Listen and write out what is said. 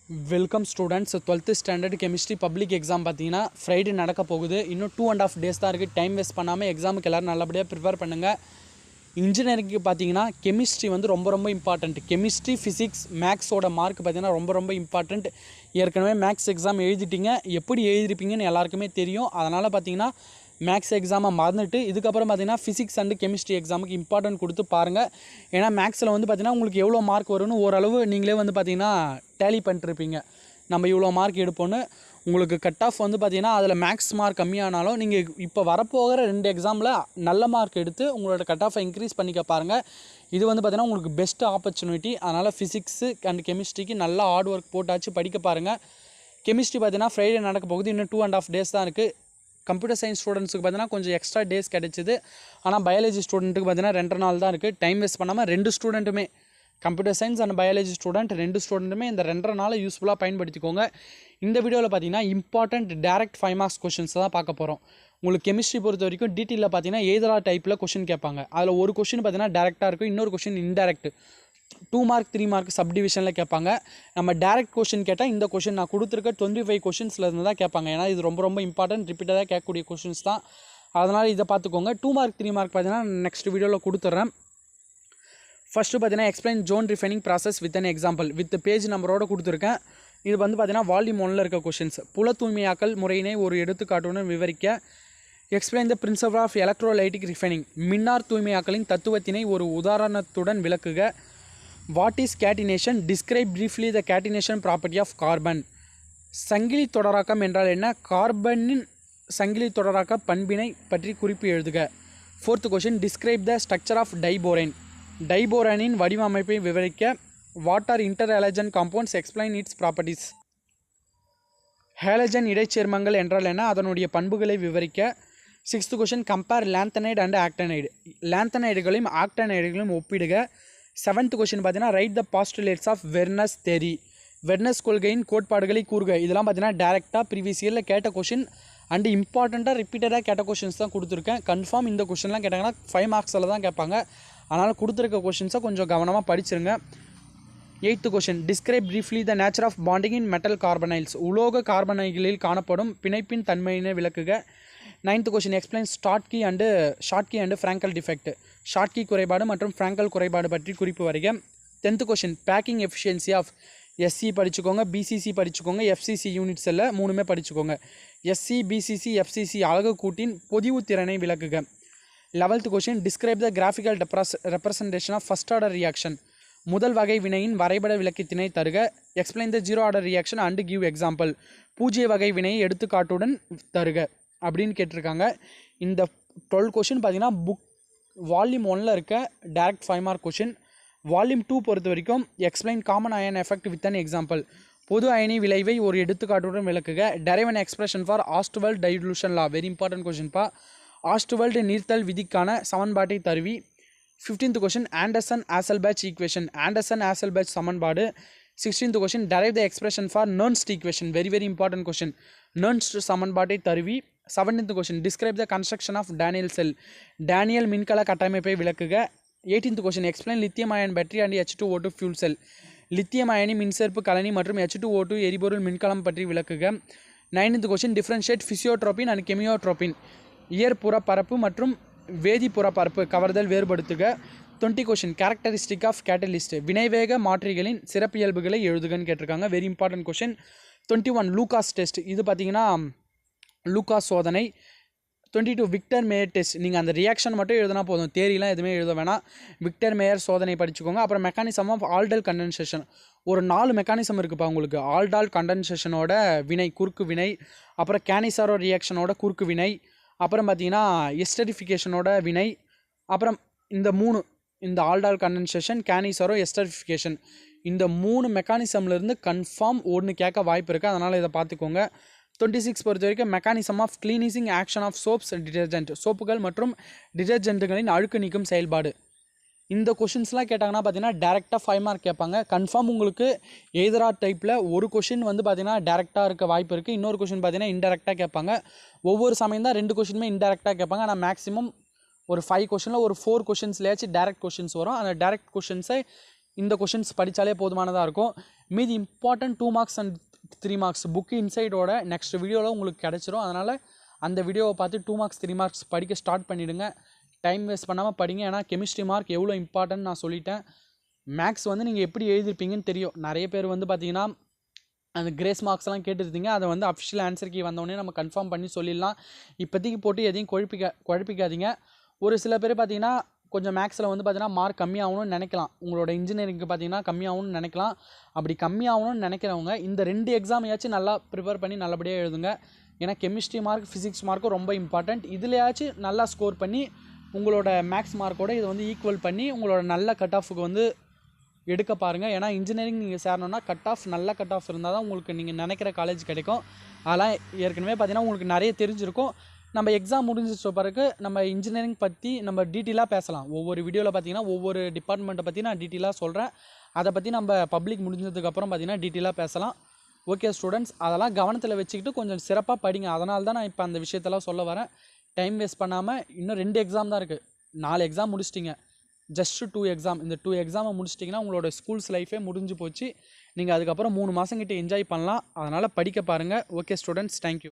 Welcome students. 12th standard chemistry public exam பார்த்தீங்கன்னா Friday நடக்க போகுது. இன்னும் 2.5 days தான் இருக்குது. டைம் வேஸ்ட் பண்ணாமல் எக்ஸாமுக்கு எல்லோரும் நல்லபடியாக ப்ரிப்பேர் பண்ணுங்கள். இன்ஜினியரிங்க்கு பார்த்தீங்கன்னா கெமிஸ்ட்ரி வந்து ரொம்ப இம்பார்ட்டண்ட். கெமிஸ்ட்ரி, ஃபிசிக்ஸ், மேக்ஸோட மார்க் பார்த்தீங்கன்னா ரொம்ப இம்பார்ட்டண்ட். ஏற்கனவே மேக்ஸ் எக்ஸாம் எழுதிட்டீங்க, எப்படி எழுதிருப்பீங்கன்னு எல்லாருக்குமே தெரியும். அதனால் பார்த்தீங்கன்னா மேக்ஸ் எக்ஸாமை மறந்துட்டு இதுக்கப்புறம் பார்த்தீங்கன்னா ஃபிசிக்ஸ் அண்டு கெமிஸ்ட்ரி எக்ஸாமுக்கு இம்பார்ட்டன்ட் கொடுத்து பாருங்கள். ஏன்னா மேக்ஸில் வந்து பார்த்தீங்கன்னா உங்களுக்கு எவ்வளோ மார்க் வரும்னு ஓரளவு நீங்களே வந்து பார்த்தீங்கன்னா டேலி பண்ணிட்டுருப்பீங்க. நம்ம இவ்வளோ மார்க் எடுப்போன்னு உங்களுக்கு கட் ஆஃப் வந்து பார்த்தீங்கன்னா அதில் மேக்ஸ் மார்க் கம்மியானாலும் நீங்கள் இப்போ வரப்போகிற 2 எக்ஸாமில் நல்ல மார்க் எடுத்து உங்களோட கட் ஆஃபை இன்க்ரீஸ் பண்ணிக்க பாருங்கள். இது வந்து பார்த்தீங்கன்னா உங்களுக்கு பெஸ்ட் ஆப்பர்ச்சுனிட்டி. அதனால் ஃபிசிக்ஸு அண்ட் கெமிஸ்ட்ரிக்கு நல்லா ஹார்ட் ஒர்க் போட்டாச்சு படிக்க பாருங்கள். கெமிஸ்ட்ரி பார்த்தீங்கன்னா ஃப்ரைடே நடக்க போகுது. இன்னும் 2.5 days தான் இருக்குது. கம்ப்யூட்டர் சயின்ஸ் ஸ்டூடெண்ட்ஸுக்கு பார்த்தீங்கன்னா கொஞ்சம் எக்ஸ்ட்ரா டேஸ் கிடச்சிது. ஆனால் பயாலஜி ஸ்டூடெண்ட்டுக்கு பார்த்தீங்கன்னா 2 நாள் தான் இருக்குது. டைம் வேஸ்ட் பண்ணாமல் 2 ஸ்டூடெண்ட்டுமே, computer science and biology student 2 ஸ்டூடெண்ட்டுமே இந்த 2.5 நாளை யூஸ்ஃபுல்லாக பயன்படுத்திக்கோங்க. இந்த வீடியோவில் பார்த்தீங்கன்னா இம்பார்ட்டண்ட் டேரக்ட் 5 marks கொஷின்ஸ் தான் பார்க்க போகிறோம். உங்களுக்கு கெமிஸ்ட்ரி பொறுத்த வரைக்கும் டீட்டெயிலில் பார்த்தீங்கன்னா எய்தரா டைப்பில் கொஷின் கேட்பாங்க. அதில் ஒரு கொஷின் பார்த்தீங்கன்னா டேரெக்டாக இருக்கும், இன்னொரு கொஷின் இன்டெரக்ட். 2 mark 3 mark சப் டிவிஷனில் கேட்பாங்க. நம்ம டேரக்ட் கொஷின் கேட்டால் இந்த கொஷின் நான் கொடுத்துருக்க 25 கொஷின்ஸில் இருந்து தான் கேட்பாங்க. ஏன்னா இது ரொம்ப இம்பார்ட்டன்ட், ரிப்பீட்டடாக கேட்கக்கூடிய கொஷின்ஸ் தான். அதனால் இதை பார்த்துக்கோங்க. 2 mark 3 mark பார்த்தீங்கன்னா நெக்ஸ்ட் வீடியோவில் கொடுத்துட்றேன். ஃபஸ்ட்டு பார்த்தீங்கன்னா explain zone refining process with an example with page நம்பரோடு கொடுத்துருக்கேன். இது வந்து பார்த்தீங்கன்னா வால்யூம் 1ல் இருக்க கொஷின்ஸ். புல தூய்மையாக்கல் முறையினை ஒரு எடுத்துக்காட்டுன்னு விவரிக்க. Explain the principle of electrolytic refining. மின்னார் தூய்மையாக்கலின் தத்துவத்தினை ஒரு உதாரணத்துடன் விளக்குக. What is catenation? Describe briefly the catenation property of carbon. சங்கிலி தொடராக்கம் என்றால் என்ன? கார்பனின் சங்கிலி தொடராக்க பண்பினை பற்றி குறிப்பு எழுதுக. 4th question describe the structure of diborane. டைபோரேனின் வடிவமைப்பை விவரிக்க. What are interhalogen compounds? Explain its properties. ஹேலஜன் இடைச்சேர்மங்கள் என்றால் என்ன? அதனுடைய பண்புகளை விவரிக்க. 6th question compare lanthanide and actinide. லாந்தனைடுகளையும் ஆக்டனைடுகளையும் ஒப்பிடுக. 7th கொஷின் பார்த்தீங்கன்னா write the postulates of Werner's theory. வெர்னஸ் கொள்கையின் கோட்பாடுகளை கூறுக. இதெல்லாம் பார்த்தீங்கன்னா டேரெக்டாக ப்ரீவியஸ் இயரில் கேட்ட கொஷின் அண்டு இம்பார்ட்டண்ட்டாக ரிப்பீட்டடாக கேட்ட கொஷின்ஸ் தான் கொடுத்துருக்கேன். கன்ஃபார்ம் இந்த கொஷின்லாம் கேட்டாங்கன்னா 5 marksல தான் கேட்பாங்க. அதனால் கொடுத்துருக்க கொஷின்ஸை கொஞ்சம் கவனமாக படிச்சிருங்க. 8th question describe briefly the nature of bonding in metal carbonyls. உலோக கார்பனைகளில் காணப்படும் பிணைப்பின் தன்மையினை விளக்குக. 9th question explain Schottky and Frenkel defect. Schottky குறைபாடு மற்றும் ஃப்ராங்கல் குறைபாடு பற்றி குறிப்பு வரைக. 10th question packing efficiency of. SC படிச்சுக்கோங்க, பிசிசி படிச்சுக்கோங்க, எஃப்சிசி யூனிட்ஸ் எல்லாம் 3மே படிச்சுக்கோங்க. எஸ்சி, பிசிசி, எஃப்சிசி அலகு கூட்டின் பொதிவு திறனை விளக்குக. 11th question describe the graphical representation of first order reaction. முதல் வகை வினையின் வரைபட விளக்கத்தினை தருக. Explain the 0 order reaction and give example. பூஜ்ய வகை வினையை எடுத்துக்காட்டுடன் தருக அப்படின்னு கேட்டிருக்காங்க. இந்த 12 கொஷின் பார்த்தீங்கன்னா வால்யூம் 1ல் இருக்க டேரக்ட் 5 mark கொஷின். வால்யூம் 2 பொறுத்த வரைக்கும் explain common ion effect with an example. பொது அயனி விளைவை ஒரு எடுத்துக்காட்டுடன் விளக்குக. Derive an expression for Ostwald dilution law. Very important கொஷின்ப்பா. ஆஸ்ட்வெல்ட் நீர்த்தல் விதிக்கான சமன்பாட்டை தருவி. 15th question Anderson Hasselbalch equation. Anderson Hasselbalch சமன்பாடு. 16th question derive the expression for Nernst equation. Very important question. Nernst சமன்பாட்டை தருவி. 17th question describe the construction of Daniel cell. Daniel மின்கல கட்டமைப்பை விளக்குக. 18th question explain lithium ion battery and H2O2 fuel cell. Lithium அயனி மின்சேர்ப்பு கலனி மற்றும் H2O2 எரிபொருள் மின்கலம் பற்றி விளக்குக. 19th question differentiate physisorption and chemisorption. இயற்புற பரப்பு மற்றும் வேதிப்புற பரப்பு கவர்தல் வேறுபடுத்துக. 20 கொஷின் கேரக்டரிஸ்டிக் ஆஃப் கேட்டலிஸ்ட். வினைவேக மாற்றிகளின் சிறப்பியல்புகளை எழுதுகன்னு கேட்டிருக்காங்க. Very important question. 21 Lucas test. இது பார்த்தீங்கன்னா லூகாஸ் சோதனை. 22 விக்டர் மேயர் டெஸ்ட். நீங்கள் அந்த ரியாக்ஷன் மட்டும் எழுதினா போதும், தேரிலாம் எதுவுமே எழுத வேணாம். விக்டர் மேயர் சோதனை படிச்சுக்கோங்க. அப்புறம் மெக்கானிசம் ஆஃப் ஆல்டல் கண்டென்சேஷன். ஒரு 4 மெக்கானிசம் இருக்குப்பா உங்களுக்கு. ஆல்டால் கண்டென்சேஷனோட வினை, குறுக்கு வினை. அப்புறம் கேனிசாரோ ரியாக்ஷனோட குறுக்கு வினை. அப்புறம் பார்த்தீங்கன்னா எஸ்டரிஃபிகேஷனோட வினை. அப்புறம் இந்த ஆல்டால் கண்டென்சேஷன், கேனிசாரோ, எஸ்டரிஃபிகேஷன், இந்த 3 மெக்கானிசம்லேருந்து கன்ஃபார்ம் ஒன்று கேட்க வாய்ப்பு இருக்குது. அதனால் இதை பார்த்துக்கோங்க. 26 பொறுத்த வரைக்கும் mechanism of cleansing action of soaps and detergent. சோப்புகள் மற்றும் டிடர்ஜென்ட்டுகளின் அழுக்கு நீக்கும் செயல்பாடு. இந்த கொஷின்ஸ்லாம் கேட்டாங்கன்னா பார்த்தீங்கன்னா டேரெக்டாக 5 mark கேட்பாங்க. கன்ஃபார்ம் உங்களுக்கு எய்தரா டைப்பில் ஒரு கொஷின் வந்து பார்த்தீங்கன்னா டேரெக்டாக இருக்க வாய்ப்பு இருக்குது. இன்னொரு கொஷின் பார்த்தீங்கன்னா இன்டெரக்டாக கேட்பாங்க. ஒவ்வொரு சமயம் தான் 2 கொஷினுமே இன்டெரக்டாக கேட்பாங்க. ஆனால் மேக்ஸிமம் ஒரு 5 கொஷினில் ஒரு 4 கொஷின்ஸ்லேயாச்சும் டேரக்ட் கொஷின்ஸ் வரும். அந்த டேரக்ட் கொஷின்ஸை இந்த கொஷின்ஸ் படித்தாலே போதுமானதாக இருக்கும். மீதி important 2 marks and 3 marks book இன்சைடோட நெக்ஸ்ட் வீடியோவில் உங்களுக்கு கிடச்சிரும். அதனால் அந்த வீடியோவை பார்த்து 2 மார்க்ஸ் 3 மார்க்ஸ் படிக்க ஸ்டார்ட் பண்ணிவிடுங்க. டைம் வேஸ்ட் பண்ணாமல் படிங்க. ஏன்னா கெமிஸ்ட்ரி மார்க் எவ்வளோ இம்பார்ட்டன்ட் நான் சொல்லிட்டேன். மேக்ஸ் வந்து நீங்கள் எப்படி எழுதிருப்பீங்கன்னு தெரியும். நிறைய பேர் வந்து பார்த்தீங்கன்னா அந்த கிரேஸ் மார்க்ஸ்லாம் கேட்டுருந்தீங்க. அதை வந்து அஃபிஷியல் ஆன்சர் கீ வந்தோடனே நம்ம கன்ஃபார்ம் பண்ணி சொல்லிடலாம். இப்போதைக்கு போட்டு எதையும் குழப்பிக்காதீங்க. ஒரு சில பேர் பார்த்தீங்கன்னா கொஞ்சம் மேக்ஸில் வந்து பார்த்தீங்கன்னா மார்க் கம்மியாகணும்னு நினைக்கலாம். உங்களோட இன்ஜினியரிங்க்கு பார்த்தீங்கன்னா கம்மியாகணும்னு நினைக்கலாம். அப்படி கம்மியாகணும்னு நினைக்கிறவங்க இந்த 2 எக்ஸாமையாச்சும் நல்லா ப்ரிப்பேர் பண்ணி நல்லபடியாக எழுதுங்க. ஏன்னா கெமிஸ்ட்ரி மார்க் ஃபிசிக்ஸ் மார்க்கும் ரொம்ப இம்பார்ட்டண்ட். இதுலையாச்சும் நல்லா ஸ்கோர் பண்ணி உங்களோட மேக்ஸ் மார்க்கோட இதை வந்து ஈக்குவல் பண்ணி உங்களோட நல்ல கட் ஆஃபுக்கு வந்து எடுக்க பாருங்கள். ஏன்னா இன்ஜினியரிங் நீங்கள் சேரணுன்னா கட் ஆஃப் நல்ல கட் ஆஃப் இருந்தால் தான் உங்களுக்கு நீங்கள் நினைக்கிற காலேஜ் கிடைக்கும். அதெல்லாம் ஏற்கனவே பார்த்தீங்கன்னா உங்களுக்கு நிறைய தெரிஞ்சிருக்கும். நம்ம எக்ஸாம் முடிஞ்சிச்ச பிறகு நம்ம இன்ஜினியரிங் பற்றி நம்ம டீட்டெயிலாக பேசலாம். ஒவ்வொரு வீடியோவில் பார்த்தீங்கன்னா ஒவ்வொரு டிபார்ட்மெண்ட்டை பற்றி நான் டீட்டெயிலாக சொல்கிறேன். அதை பற்றி நம்ம பப்ளிக் முடிஞ்சதுக்கப்புறம் பார்த்தீங்கன்னா டீட்டெயிலாக பேசலாம். ஓகே ஸ்டூடெண்ட்ஸ், அதெல்லாம் கவனத்தில் வச்சுக்கிட்டு கொஞ்சம் சிறப்பாக படிங்க. அதனால தான் நான் இப்போ அந்த விஷயத்தெல்லாம் சொல்ல வரேன். டைம் வேஸ்ட் பண்ணாமல் இன்னும் 2 எக்ஸாம் தான் இருக்குது. 4 எக்ஸாம் முடிச்சிட்டிங்க. Just 2 exam. இந்த 2 எக்ஸாமை முடிச்சிட்டிங்கன்னா உங்களோட ஸ்கூல்ஸ் லைஃபே முடிஞ்சு போச்சு. நீங்கள் அதுக்கப்புறம் 3 மாதம் கிட்ட என்ஜாய் பண்ணலாம். அதனால் படிக்க பாருங்கள். Okay students, thank you.